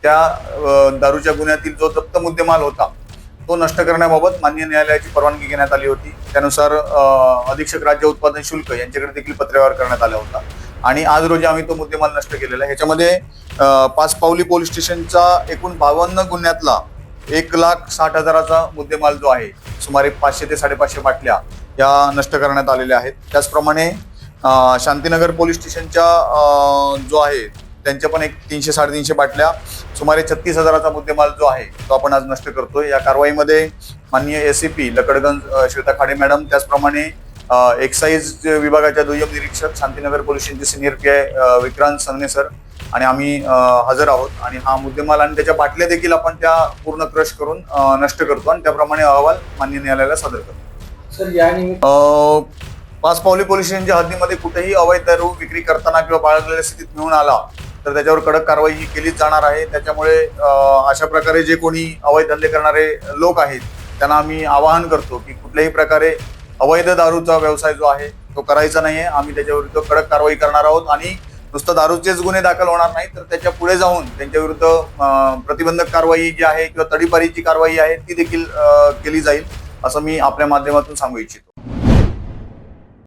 त्या दारूच्या गुन्ह्यातील जो जप्त मुद्देमाल होता तो नष्ट करण्याबाबत मान्य न्यायालयाची परवानगी घेण्यात आली होती। त्यानुसार अधीक्षक राज्य उत्पादन शुल्क यांच्याकडे देखील पत्रव्यवहार करण्यात आला होता आणि आज रोजी आम्ही तो मुद्देमाल नष्ट केलेला आहे। ह्याच्यामध्ये पाचपावली पोलीस स्टेशनचा एकूण 52 गुन्ह्यातला 1,60,000चा मुद्देमाल जो आहे, सुमारे 500 ते 550 बाटल्या या नष्ट करण्यात आलेल्या आहेत। त्याचप्रमाणे शांतीनगर पोलीस स्टेशनच्या जो आहे त्यांच्या पण एक 300-350 बाटल्या, सुमारे 36,000चा मुद्देमाल जो आहे तो आपण आज नष्ट करतोय। या कारवाईमध्ये माननीय एसीपी लकडगंज श्वेता खाडे मॅडम, त्याचप्रमाणे एक्साईज विभागाच्या दुय्यम निरीक्षक शांतीनगर पोलीस स्टेशनचे सिनियर PI विक्रांत संगणे सर आणि आम्ही हजर आहोत आणि हा मुद्देमाल आणि त्याच्या बाटल्या देखील आपण त्या पूर्ण क्रश करून नष्ट करतो आणि त्याप्रमाणे अहवाल मान्य न्यायालयाला सादर करतो। सर यानिमित्त पाचपावली पोलीस स्टेशनच्या हद्दीमध्ये कुठेही अवैध दारू विक्री करताना किंवा बाळगलेल्या स्थितीत मिळून आला तर त्याच्यावर कडक कारवाई ही केलीच जाणार आहे। त्याच्यामुळे अशा प्रकारे जे कोणी अवैध धंदे करणारे लोक आहेत त्यांना आम्ही आवाहन करतो की कुठल्याही प्रकारे अवैध दारूचा व्यवसाय जो आहे तो करायचा नाहीये। आम्ही त्याच्याविरुद्ध कडक कारवाई करणार आहोत आणि नुसतं दारूचेच गुन्हे दाखल होणार नाही तर त्याच्या पुढे जाऊन त्यांच्या विरुद्ध प्रतिबंधक कारवाई जी आहे किंवा तडीपारीची कारवाई आहे ती देखील केली जाईल, असं मी आपल्या माध्यमातून सांगू इच्छितो।